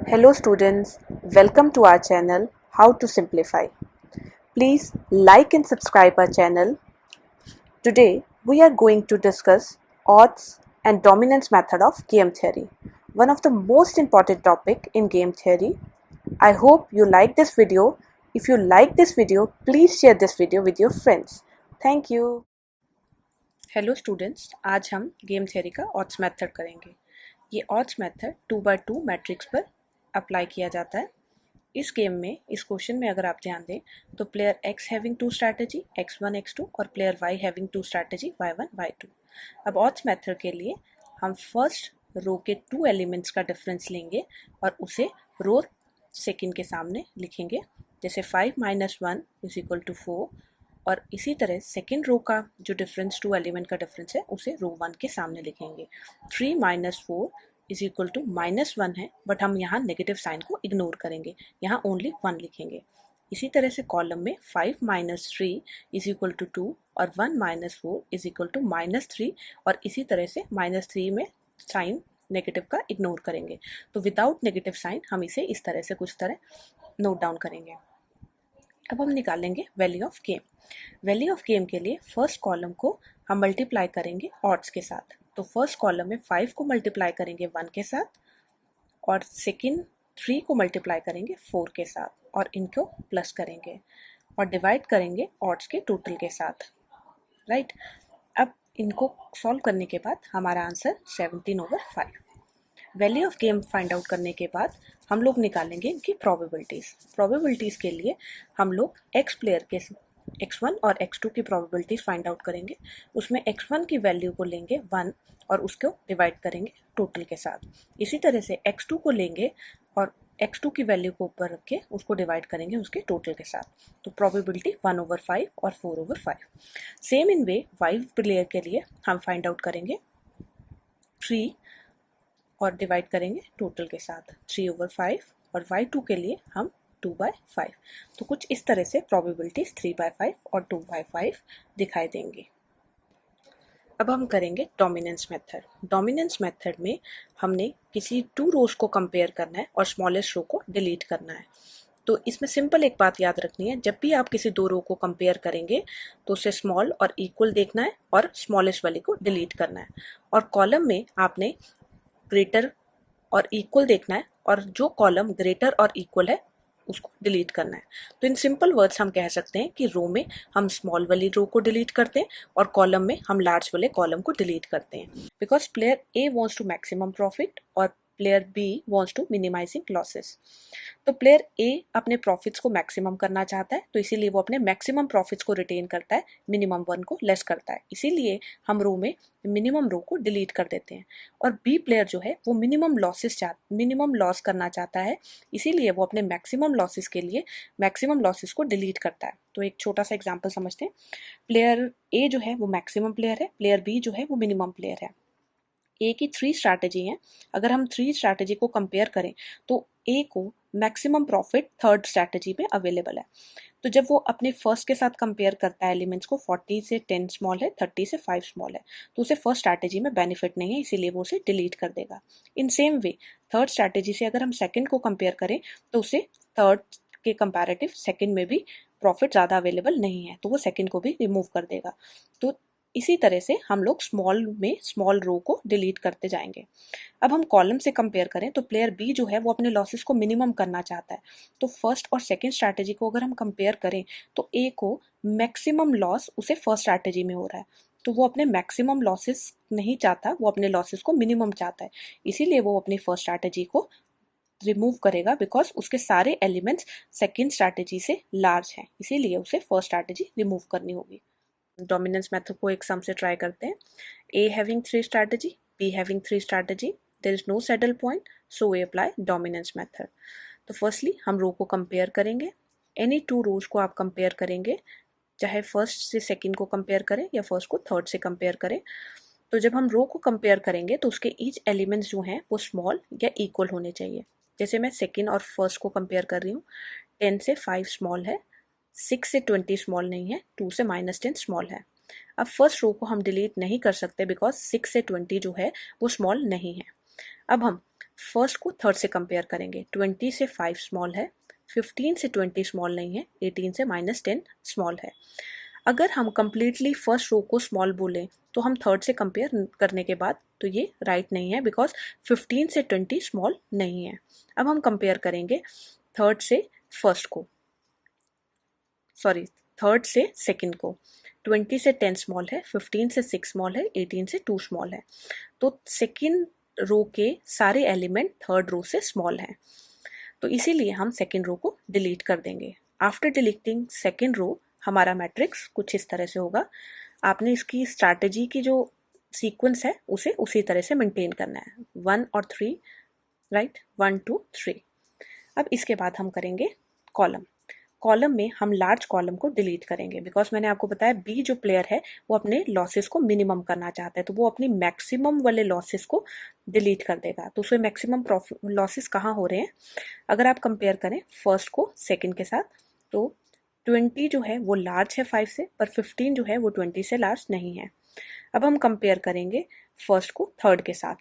Hello students, welcome to our channel How to Simplify. Please like and subscribe our channel. Today we are going to discuss odds and dominance method of game theory, one of the most important topic in game theory. I hope you like this video. If you like this video, please share this video with your friends. Thank you. Hello students, आज हम game theory का odds method करेंगे। ये odds method 2x2 matrix पर apply किया जाता है। इस गेम में, इस क्वेश्चन में अगर आप ध्यान दें तो player x having two strategy x1 x2 और player y having two strategy y1 y2। अब ऑड्स मेथड के लिए हम फर्स्ट रो के 2 एलिमेंट्स का डिफरेंस लेंगे और उसे रो सेकेंड के सामने लिखेंगे, जैसे 5 - 1 = 4, और इसी तरह सेकेंड रो का जो डिफरेंस 2 एलिमेंट का डिफरेंस है उसे रो 1 के सामने लिखेंगे। 3 - 4 = -1 है, बट हम यहाँ नेगेटिव साइन को इग्नोर करेंगे, यहाँ ओनली 1 लिखेंगे। इसी तरह से कॉलम में 5 - 3 = 2 और 1 - 4 = -3, और इसी तरह से -3 में साइन नेगेटिव का इग्नोर करेंगे। तो विदाउट नेगेटिव साइन हम इसे इस तरह से कुछ तरह नोट डाउन करेंगे। अब हम निकालेंगे value of game. Value of game के लिए फर्स्ट कॉलम को हम मल्टीप्लाई करेंगे ऑड्स के साथ। तो फर्स्ट कॉलम में 5 को मल्टीप्लाई करेंगे 1 के साथ, और सेकेंड 3 को मल्टीप्लाई करेंगे 4 के साथ, और इनको प्लस करेंगे और डिवाइड करेंगे ऑड्स के टोटल के साथ, राइट। अब इनको सॉल्व करने के बाद हमारा answer 17/5। Value of game find out करने के बाद हम लोग निकालेंगे इनकी प्रोबेबिलिटीज़ के लिए हम लोग एक्स प्लेयर के x1 और x2 की प्रोबेबिलिटीज फाइंड आउट करेंगे। उसमें x1 की वैल्यू को लेंगे 1 और उसको डिवाइड करेंगे टोटल के साथ। इसी तरह से x2 को लेंगे और x2 की वैल्यू को ऊपर रख के उसको डिवाइड करेंगे उसके टोटल के साथ। तो प्रोबेबिलिटी 1/5 और 4/5। Same in way y player के लिए हम फाइंड आउट करेंगे 3 और डिवाइड करेंगे टोटल के साथ 3/5, और y2 के लिए हम 2/5। तो कुछ इस तरह से प्रोबेबिलिटीज 3/5 और 2/5 दिखाई देंगी। अब हम करेंगे डोमिनेंस मेथड। डोमिनेंस मेथड में हमने किसी 2 रोज को कंपेयर करना है और स्मॉलेस्ट रो को डिलीट करना है। तो इसमें सिंपल एक बात याद रखनी है, जब भी आप किसी 2 रो को कंपेयर करेंगे तो उसे स्मॉल और इक्वल देखना है और स्मॉलेस्ट वाली को डिलीट करना है, और कॉलम में आपने ग्रेटर और इक्वल देखना है, और जो कॉलम ग्रेटर और इक्वल है उसको डिलीट करना है। तो इन सिंपल वर्ड्स हम कह सकते हैं कि रो में हम स्मॉल वाली रो को डिलीट करते हैं और कॉलम में हम लार्ज वाले कॉलम को डिलीट करते हैं, because player A wants to maximum profit और player B wants to minimizing losses. तो प्लेयर ए अपने प्रॉफिट्स को मैक्सिमम करना चाहता है, तो इसीलिए वो अपने मैक्सिमम प्रॉफिट्स को रिटेन करता है, मिनिमम 1 को लेस करता है। इसीलिए हम रो में मिनिमम रो को डिलीट कर देते हैं। और बी प्लेयर जो है वो मिनिमम लॉस करना चाहता है, इसीलिए वो अपने मैक्सिमम लॉसेस के लिए मैक्सिमम लॉसेस को डिलीट करता है। तो एक छोटा सा एग्जांपल समझते हैं। प्लेयर ए जो है वो मैक्सिमम प्लेयर है, प्लेयर बी जो है वो मिनिमम प्लेयर है। ए की 3 स्ट्रैटेजी हैं। अगर हम 3 स्ट्रैटेजी को कंपेयर करें तो ए को मैक्सिमम प्रॉफिट थर्ड स्ट्रैटेजी में अवेलेबल है। तो जब वो अपने फर्स्ट के साथ कंपेयर करता है एलिमेंट्स को, 40 से 10 स्मॉल है, 30 से 5 स्मॉल है, तो उसे फर्स्ट स्ट्रैटेजी में बेनिफिट नहीं है, इसीलिए वो उसे डिलीट कर देगा। In same way third strategy से अगर हम सेकंड को कंपेयर करें तो उसे थर्ड के कंपैरेटिव सेकंड में भी प्रॉफिट ज़्यादा अवेलेबल नहीं है, तो वो सेकंड को भी रिमूव कर देगा। तो इसी तरह से हम लोग स्मॉल में स्मॉल रो को डिलीट करते जाएंगे। अब हम कॉलम से कंपेयर करें तो प्लेयर बी जो है वो अपने लॉसेस को मिनिमम करना चाहता है। तो फर्स्ट और सेकंड स्ट्रैटेजी को अगर हम कंपेयर करें तो ए को मैक्सिमम लॉस उसे फर्स्ट स्ट्रैटेजी में हो रहा है, तो वो अपने मैक्सिमम लॉसेस नहीं चाहता, वो अपने लॉसेस को मिनिमम चाहता है, इसीलिए वो अपनी फर्स्ट स्ट्रैटेजी को रिमूव करेगा, बिकॉज उसके सारे एलिमेंट्स सेकेंड स्ट्रैटेजी से लार्ज हैं, इसीलिए उसे फर्स्ट स्ट्रैटेजी रिमूव करनी होगी। डोमिनेंस मेथड को एक सम से ट्राई करते हैं। A having 3 strategy, B having 3 strategy, there is no saddle point, so we apply dominance method। तो फर्स्टली हम रो को कंपेयर करेंगे। एनी 2 रोज को आप कंपेयर करेंगे, चाहे फर्स्ट से सेकंड को कंपेयर करें या फर्स्ट को थर्ड से कंपेयर करें। तो जब हम रो को कंपेयर करेंगे तो उसके ईच एलिमेंट्स जो हैं वो स्मॉल या इक्वल होने चाहिए। जैसे मैं सेकंड और फर्स्ट को कंपेयर कर रही हूँ, 10 से 5 स्मॉल है, 6 से 20 स्मॉल नहीं है, 2 से -10 स्मॉल है। अब फर्स्ट रो को हम डिलीट नहीं कर सकते बिकॉज 6 से 20 जो है वो स्मॉल नहीं है। अब हम फर्स्ट को थर्ड से कंपेयर करेंगे। 20 से 5 स्मॉल है, 15 से 20 स्मॉल नहीं है, 18 से -10 स्मॉल है। अगर हम कंप्लीटली फर्स्ट रो को स्मॉल बोलें तो हम थर्ड से कंपेयर करने के बाद तो ये राइट नहीं है, बिकॉज 15 से 20 स्मॉल नहीं है। अब हम कंपेयर करेंगे थर्ड से फर्स्ट को, सॉरी थर्ड से सेकंड को। 20 से 10 स्मॉल है, 15 से 6 स्मॉल है, 18 से 2 स्मॉल है। तो सेकंड रो के सारे एलिमेंट थर्ड रो से स्मॉल हैं, तो इसीलिए हम सेकंड रो को डिलीट कर देंगे। आफ्टर डिलीटिंग सेकंड रो हमारा मैट्रिक्स कुछ इस तरह से होगा। आपने इसकी स्ट्रैटेजी की जो सीक्वेंस है उसे उसी तरह से मेंटेन करना है, 1 और 3, राइट, 1 2 3। अब इसके बाद हम करेंगे कॉलम। कॉलम में हम लार्ज कॉलम को डिलीट करेंगे, बिकॉज मैंने आपको बताया बी जो प्लेयर है वो अपने लॉसेस को मिनिमम करना चाहता है, तो वो अपनी मैक्सिमम वाले लॉसेस को डिलीट कर देगा। तो उसमें मैक्सिमम लॉसेस कहाँ हो रहे हैं, अगर आप कंपेयर करें फर्स्ट को सेकंड के साथ, तो 20 जो है वो लार्ज है 5 से, पर 15 जो है वो 20 से लार्ज नहीं है। अब हम कंपेयर करेंगे फर्स्ट को थर्ड के साथ।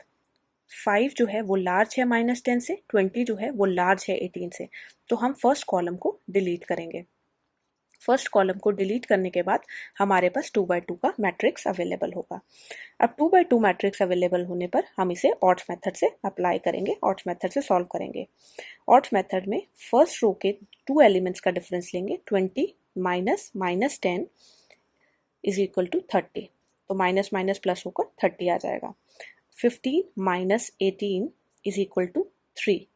5 जो है वो लार्ज है -10 से, 20 जो है वो लार्ज है 18 से, तो हम फर्स्ट कॉलम को डिलीट करेंगे। फर्स्ट कॉलम को डिलीट करने के बाद हमारे पास 2x2 का मैट्रिक्स अवेलेबल होगा। अब 2x2 मैट्रिक्स अवेलेबल होने पर हम इसे ऑड्स मेथड से अप्लाई करेंगे, ऑड्स मेथड से सॉल्व करेंगे। ऑड्स मेथड में फर्स्ट रो के 2 एलिमेंट्स का डिफरेंस लेंगे, 20 माइनस -10 इज इक्वल टू 30, तो माइनस माइनस प्लस होकर 30 आ जाएगा। 15 माइनस 18 इज इक्वल टू 3,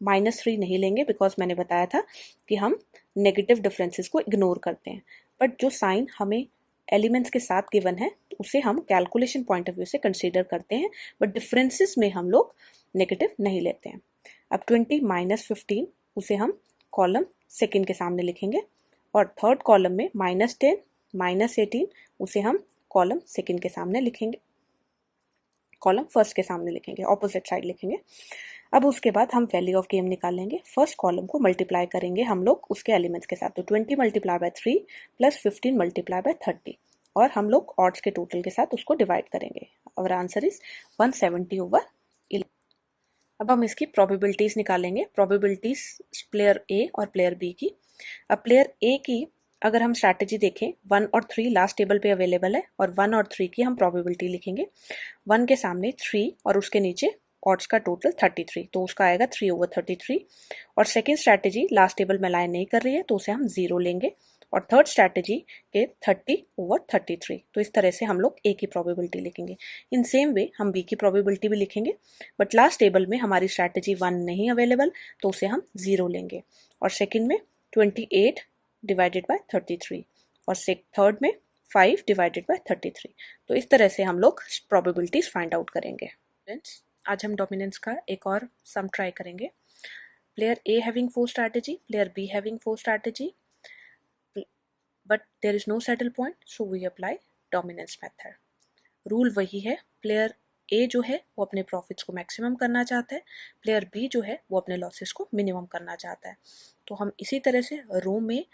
-3 नहीं लेंगे बिकॉज मैंने बताया था कि हम नेगेटिव डिफरेंसेस को इग्नोर करते हैं, बट जो साइन हमें एलिमेंट्स के साथ गिवन है उसे हम कैलकुलेशन पॉइंट ऑफ व्यू से कंसीडर करते हैं, बट डिफरेंसेस में हम लोग नेगेटिव नहीं लेते हैं। अब 20 माइनस 15 उसे हम कॉलम सेकेंड के सामने लिखेंगे, और थर्ड कॉलम में -10 -18 उसे हम कॉलम सेकेंड के सामने लिखेंगे, कॉलम फर्स्ट के सामने लिखेंगे, ऑपोजिट साइड लिखेंगे। अब उसके बाद हम वैल्यू ऑफ गेम निकालेंगे। फर्स्ट कॉलम को मल्टीप्लाई करेंगे हम लोग उसके एलिमेंट्स के साथ, तो 20 multiply by 3 plus 15 multiply by 30, और हम लोग ऑड्स के टोटल के साथ उसको डिवाइड करेंगे। Our answer is 170/11। अब हम इसकी प्रोबेबिलिटीज निकालेंगे, प्रोबेबिलिटीज प्लेयर ए और प्लेयर बी की। अब प्लेयर ए की अगर हम स्ट्रैटेजी देखें, 1 और 3 लास्ट टेबल पे अवेलेबल है, और 1 और 3 की हम प्रोबेबिलिटी लिखेंगे। 1 के सामने 3 और उसके नीचे ऑड्स का टोटल 33, तो उसका आएगा 3/33। और सेकेंड स्ट्रैटेजी लास्ट टेबल में लाइन नहीं कर रही है, तो उसे हम 0 लेंगे, और थर्ड स्ट्रैटेजी के 30/33, तो इस तरह से हम लोग ए की प्रोबेबिलिटी लिखेंगे। इन सेम वे हम बी की प्रोबेबिलिटी भी लिखेंगे, बट लास्ट टेबल में हमारी स्ट्रैटेजी 1 नहीं अवेलेबल, तो उसे हम 0 लेंगे, और सेकेंड में 28 डिवाइडेड बाय 33, और थर्ड में 5 डिवाइडेड बाय 33। तो इस तरह से हम लोग प्रोबेबिलिटीज फाइंड आउट करेंगे। आज हम डोमिनेंस का एक और सम ट्राई करेंगे। Player A having 4 strategy, player B having 4 strategy, but there is no saddle point, so we apply dominance method. Rule वही है, प्लेयर ए जो है वो अपने प्रॉफिट्स को मैक्सिमम करना चाहता है, प्लेयर बी जो है वो अपने लॉसेस को मिनिमम करना चाहता है। तो हम इसी तरह से रो में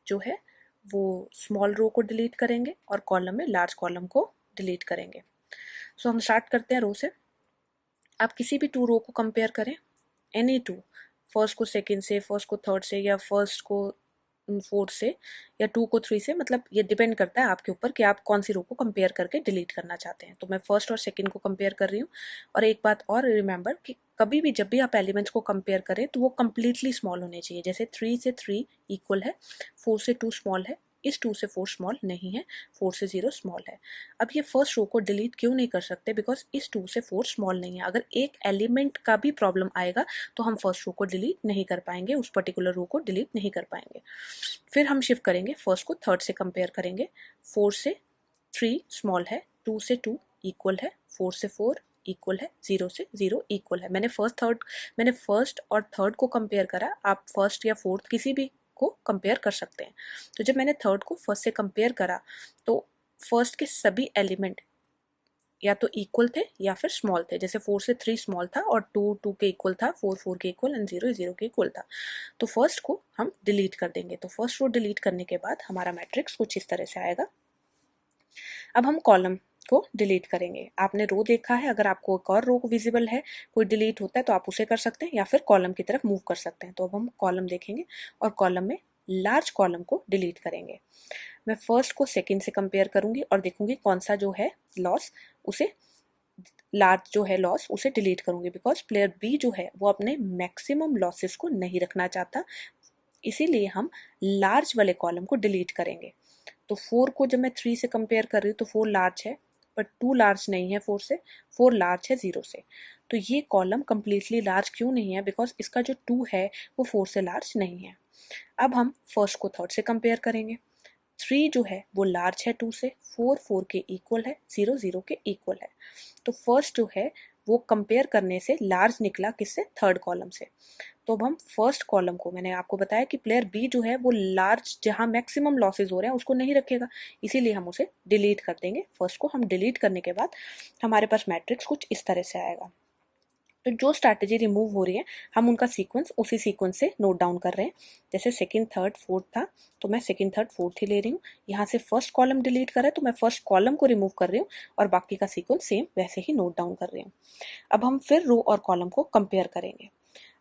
जो है वो स्मॉल रो को डिलीट करेंगे और कॉलम में लार्ज कॉलम को डिलीट करेंगे। सो हम स्टार्ट करते हैं रो से। आप किसी भी 2 रो को कंपेयर करें, एनी 2, फर्स्ट को सेकंड से, फर्स्ट को थर्ड से, या फर्स्ट को फोर्थ से, या 2 को 3 से, मतलब ये डिपेंड करता है आपके ऊपर कि आप कौन सी रो को कंपेयर करके डिलीट करना चाहते हैं। तो मैं फर्स्ट और सेकंड को कंपेयर कर रही हूँ। और एक बात और रिमेंबर कि कभी भी जब भी आप एलिमेंट्स को कंपेयर करें तो वो कंप्लीटली स्मॉल होने चाहिए। जैसे 3 से 3 इक्वल है, 4 से 2 स्मॉल है, इस 2 से 4 स्मॉल नहीं है, 4 से 0 स्मॉल है। अब ये फर्स्ट रो को डिलीट क्यों नहीं कर सकते, बिकॉज इस 2 से 4 स्मॉल नहीं है। अगर एक एलिमेंट का भी प्रॉब्लम आएगा तो हम फर्स्ट रो को डिलीट नहीं कर पाएंगे, उस पर्टिकुलर रो को डिलीट नहीं कर पाएंगे। फिर हम शिफ्ट करेंगे, फर्स्ट को थर्ड से कंपेयर करेंगे। 4 से 3 स्मॉल है, 2 से 2 इक्वल है, 4 से 4 इक्वल है, 0 से 0 इक्वल है। मैंने फर्स्ट और थर्ड को कंपेयर करा, आप फर्स्ट या फोर्थ किसी भी को कंपेयर कर सकते हैं। तो जब मैंने थर्ड को फर्स्ट से कंपेयर करा तो फर्स्ट के सभी एलिमेंट या तो इक्वल थे या फिर स्मॉल थे। जैसे 4 से 3 स्मॉल था, और 2 2 के इक्वल था, 4 4 के इक्वल, एंड 0 0 के इक्वल था। तो फर्स्ट को हम डिलीट कर देंगे। तो फर्स्ट रो डिलीट करने के बाद हमारा मैट्रिक्स कुछ इस तरह से आएगा। अब हम कॉलम को डिलीट करेंगे। आपने रो देखा है, अगर आपको एक और रो विजिबल है, कोई डिलीट होता है तो आप उसे कर सकते हैं या फिर कॉलम की तरफ मूव कर सकते हैं। तो अब हम कॉलम देखेंगे और कॉलम में लार्ज कॉलम को डिलीट करेंगे। मैं फर्स्ट को सेकंड से कंपेयर करूंगी और देखूंगी कौन सा जो है लॉस उसे लार्ज जो है लॉस उसे डिलीट करूंगी, बिकॉज प्लेयर बी जो है वो अपने मैक्सिमम लॉसेस को नहीं रखना चाहता, इसीलिए हम लार्ज वाले कॉलम को डिलीट करेंगे। तो 4 को जब मैं 3 से कंपेयर कर रही हूँ तो 4 लार्ज है, बट 2 लार्ज नहीं है 4 से, 4 लार्ज है 0 से। तो ये कॉलम कंप्लीटली लार्ज क्यों नहीं है? बिकॉज इसका जो 2 है वो 4 से लार्ज नहीं है। अब हम फर्स्ट को थर्ड से कंपेयर करेंगे। 3 जो है वो लार्ज है 2 से, 4 4 के इक्वल है, 0 0 के इक्वल है। तो फर्स्ट जो है वो कंपेयर करने से लार्ज निकला, किससे? थर्ड कॉलम से। तो अब हम फर्स्ट कॉलम को, मैंने आपको बताया कि प्लेयर बी जो है वो लार्ज जहां मैक्सिमम लॉसेज हो रहे हैं उसको नहीं रखेगा, इसीलिए हम उसे डिलीट कर देंगे। फर्स्ट को हम डिलीट करने के बाद हमारे पास मैट्रिक्स कुछ इस तरह से आएगा। तो जो स्ट्रैटेजी रिमूव हो रही है हम उनका सीक्वेंस उसी सीक्वेंस से नोट डाउन कर रहे हैं। जैसे सेकंड थर्ड फोर्थ था तो मैं सेकंड थर्ड फोर्थ ही ले रही हूँ। यहाँ से फर्स्ट कॉलम डिलीट कर रहा है तो मैं फर्स्ट कॉलम को रिमूव कर रही हूँ और बाकी का सीक्वेंस सेम वैसे ही नोट डाउन कर रही हूँ। अब हम फिर रो और कॉलम को कंपेयर करेंगे।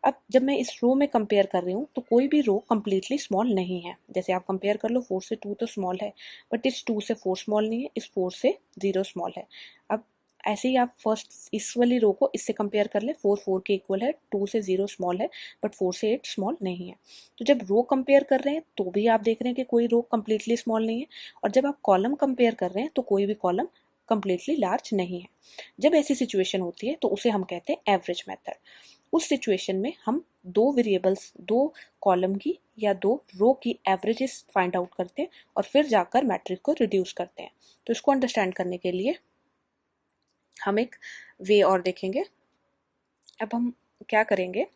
अब जब मैं इस रो में कंपेयर कर रही हूँ तो कोई भी रो कम्प्लीटली स्मॉल नहीं है। जैसे आप कंपेयर कर लो, 4 से 2 तो स्मॉल है, बट इस 2 से 4 स्मॉल नहीं है, इस 4 से 0 स्मॉल है। अब ऐसे ही आप फर्स्ट इस वाली रो को इससे कंपेयर कर ले, 4 4 के इक्वल है, 2 से 0 स्मॉल है, बट 4 से 8 स्मॉल नहीं है। तो जब रो कंपेयर कर रहे हैं तो भी आप देख रहे हैं कि कोई रो कम्प्लीटली स्मॉल नहीं है, और जब आप कॉलम कंपेयर कर रहे हैं तो कोई भी कॉलम कम्प्लीटली लार्ज नहीं है। जब ऐसी सिचुएशन होती है तो उसे हम कहते हैं एवरेज मेथड। उस सिचुएशन में हम दो वेरिएबल्स, दो कॉलम की या दो रो की एवरेजेस फाइंड आउट करते हैं और फिर जाकर मैट्रिक्स को रिड्यूस करते हैं। तो इसको अंडरस्टैंड करने के लिए हम एक वे और देखेंगे। अब हम क्या करेंगे,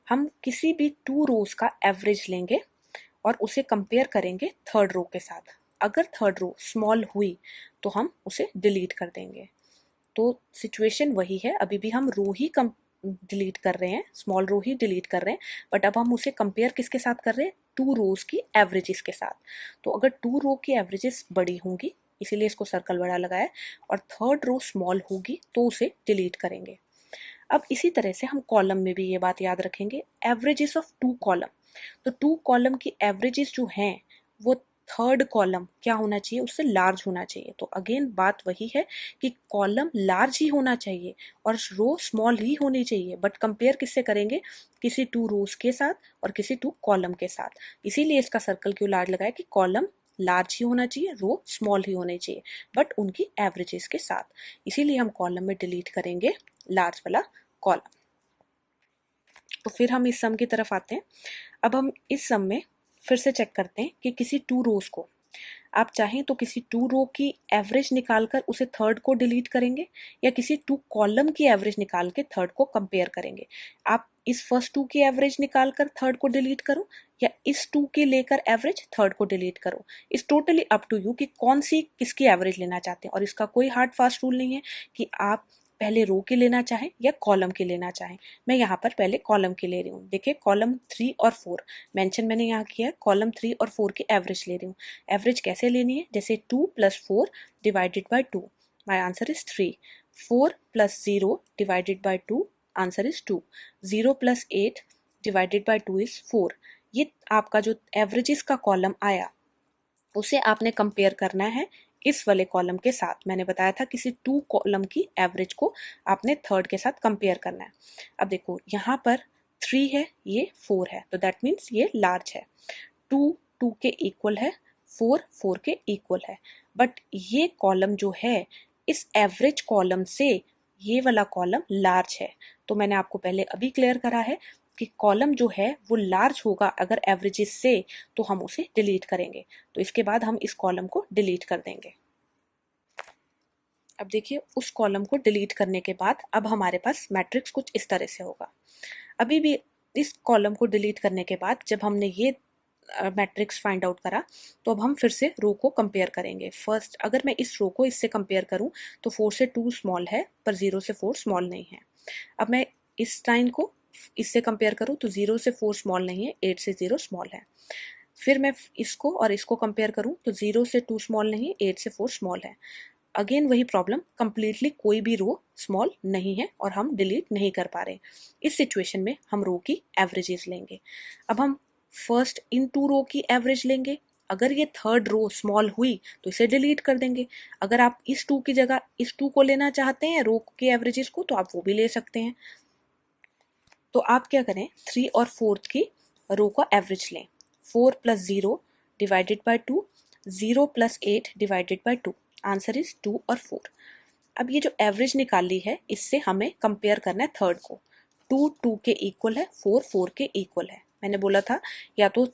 हम किसी भी 2 रोज का एवरेज लेंगे और उसे कंपेयर करेंगे थर्ड रो के साथ। अगर थर्ड रो स्मॉल हुई तो हम उसे डिलीट कर देंगे। तो सिचुएशन वही है, अभी भी हम रो ही डिलीट कर रहे हैं, स्मॉल रो ही डिलीट कर रहे हैं, बट अब हम उसे कंपेयर किसके साथ कर रहे हैं? 2 रोज की एवरेजेस के साथ। तो अगर 2 रो की एवरेजेस बड़ी होंगी, इसीलिए इसको सर्कल बड़ा लगाया, और थर्ड रो स्मॉल होगी तो उसे डिलीट करेंगे। अब इसी तरह से हम कॉलम में भी ये बात याद रखेंगे, एवरेजेस ऑफ 2 कॉलम। तो 2 कॉलम की एवरेजेस जो हैं वो थर्ड कॉलम क्या होना चाहिए? उससे लार्ज होना चाहिए। तो अगेन बात वही है कि कॉलम लार्ज ही होना चाहिए और रो स्मॉल ही होनी चाहिए, बट कंपेयर किससे करेंगे? किसी 2 रोज के साथ और किसी 2 कॉलम के साथ। इसीलिए इसका सर्कल क्यों लार्ज लगाया कि कॉलम लार्ज ही होना चाहिए, रो स्मॉल ही होने चाहिए, बट उनकी एवरेजेस के साथ। इसीलिए हम कॉलम में डिलीट करेंगे लार्ज वाला कॉलम। तो फिर हम इस सम की तरफ आते हैं। अब हम इस सम में फिर से चेक करते हैं कि किसी 2 रोज को आप चाहें तो किसी 2 रो की एवरेज निकालकर उसे थर्ड को डिलीट करेंगे, या किसी 2 कॉलम की एवरेज निकाल के थर्ड को कंपेयर करेंगे। आप इस फर्स्ट 2 की एवरेज निकालकर थर्ड को डिलीट करो, या इस 2 की लेकर एवरेज थर्ड को डिलीट करो। इस टोटली अप टू यू कि कौन सी किसकी एवरेज लेना चाहते हैं, और इसका कोई हार्ड फास्ट रूल नहीं है कि आप पहले रो की लेना चाहें या कॉलम की लेना चाहें। मैं यहाँ पर पहले कॉलम की ले रही हूँ। देखिए कॉलम 3 और 4 मेंशन मैंने यहाँ किया है, कॉलम 3 और 4 की एवरेज ले रही हूँ। एवरेज कैसे लेनी है? जैसे 2 + 4 divided by 2, my answer is 3। 4 + 0 divided by 2, answer is 2। 0 + 8 divided by 2 is 4। ये आपका जो एवरेजेस का कॉलम आया उसे आपने कंपेयर करना है इस वाले कॉलम के साथ। मैंने बताया था किसी 2 कॉलम की एवरेज को आपने थर्ड के साथ कंपेयर करना है। अब देखो यहाँ पर 3 है, ये 4 है, तो दैट मीन्स ये लार्ज है। 2 2 के इक्वल है, 4 4 के इक्वल है, बट ये कॉलम जो है इस एवरेज कॉलम से ये वाला कॉलम लार्ज है। तो मैंने आपको पहले अभी क्लियर करा है कि कॉलम जो है वो लार्ज होगा अगर एवरेजेस से, तो हम उसे डिलीट करेंगे। तो इसके बाद हम इस कॉलम को डिलीट कर देंगे। अब देखिए उस कॉलम को डिलीट करने के बाद अब हमारे पास मैट्रिक्स कुछ इस तरह से होगा। अभी भी इस कॉलम को डिलीट करने के बाद जब हमने ये मैट्रिक्स फाइंड आउट करा तो अब हम फिर से रो को कंपेयर करेंगे। फर्स्ट अगर मैं इस रो को इससे कंपेयर करूं तो 4 से 2 स्मॉल है पर 0 से 4 स्मॉल नहीं है। अब मैं इस लाइन को इससे कंपेयर करूं तो 0 से 4 स्मॉल नहीं है, 8 से 0 स्मॉल है। फिर मैं इसको और इसको कंपेयर करूं तो 0 से 2 स्मॉल नहीं है, 8 से 4 स्मॉल है। अगेन वही प्रॉब्लम, कंप्लीटली कोई भी रो स्मॉल नहीं है और हम डिलीट नहीं कर पा रहे। इस सिचुएशन में हम रो की एवरेजेस लेंगे। अब हम फर्स्ट इन टू रो की एवरेज लेंगे। अगर ये थर्ड रो स्मॉल हुई तो इसे डिलीट कर देंगे। अगर आप इस टू की जगह इस टू को लेना चाहते हैं रो के एवरेजेस को, तो आप वो भी ले सकते हैं। तो आप क्या करें, 3 और 4 की रो का एवरेज लें। 4 + 0 divided by 2, 0 + 8 divided by 2, answer is 2 और 4। अब ये जो एवरेज निकाली है इससे हमें कंपेयर करना है थर्ड को। 2 2 के इक्वल है, 4 4 के इक्वल है। मैंने बोला था या तो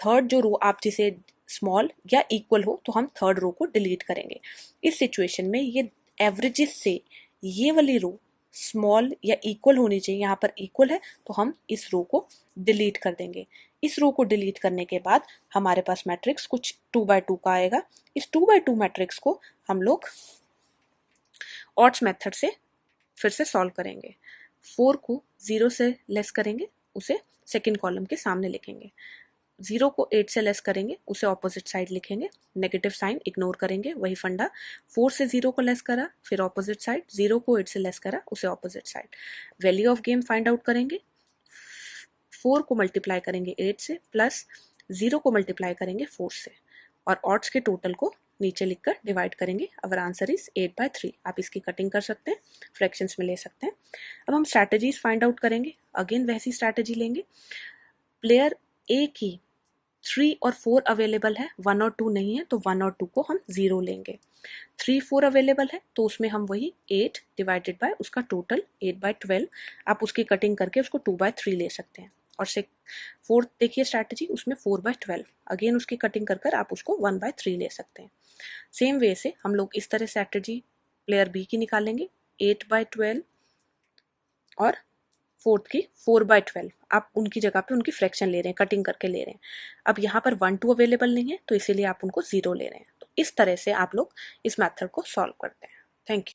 थर्ड जो रो आप जिसे स्मॉल या इक्वल हो तो हम थर्ड रो को डिलीट करेंगे। इस सिचुएशन में ये एवरेजेस से ये वाली रो स्मॉल या इक्वल होनी चाहिए, यहाँ पर इक्वल है तो हम इस रो को डिलीट कर देंगे। इस रो को डिलीट करने के बाद हमारे पास मैट्रिक्स कुछ 2x2 का आएगा। इस 2x2 मैट्रिक्स को हम लोग ऑड्स मेथड से फिर से सॉल्व करेंगे। 4 को 0 से लेस करेंगे, उसे सेकेंड कॉलम के सामने लिखेंगे। 0 को 8 से लेस करेंगे, उसे ऑपोजिट साइड लिखेंगे। नेगेटिव साइन इग्नोर करेंगे, वही फंडा। 4 से 0 को लेस करा, फिर ऑपोजिट साइड। 0 को 8 से लेस करा, उसे opposite side. Value of game find out करेंगे। 4 को मल्टीप्लाई करेंगे 8 से, प्लस 0 को मल्टीप्लाई करेंगे 4 से, और ऑड्स के टोटल को नीचे लिखकर डिवाइड करेंगे। Our answer is 8/3। आप इसकी कटिंग कर सकते हैं, फ्रैक्शंस में ले सकते हैं। अब हम स्ट्रैटेजीज फाइंड आउट करेंगे। अगेन वैसी स्ट्रैटेजी लेंगे। प्लेयर ए की 3 और 4 अवेलेबल है, 1 और 2 नहीं है, तो 1 और 2 को हम 0 लेंगे। 3 4 अवेलेबल है तो उसमें हम वही 8 डिवाइडेड बाय उसका टोटल 8/12, आप उसकी कटिंग करके उसको 2/3 ले सकते हैं। और से फोर्थ देखिए स्ट्रैटेजी, उसमें 4/12, अगेन उसकी कटिंग कर कर आप उसको 1/3 ले सकते हैं। सेम वे से हम लोग इस तरह स्ट्रैटेजी प्लेयर बी की निकालेंगे, 8/12 और फोर्थ की 4/12। आप उनकी जगह पे उनकी फ्रैक्शन ले रहे हैं, कटिंग करके ले रहे हैं। अब यहाँ पर 1 2 अवेलेबल नहीं है तो इसीलिए आप उनको 0 ले रहे हैं। तो इस तरह से आप लोग इस मेथड को सॉल्व करते हैं। Thank you.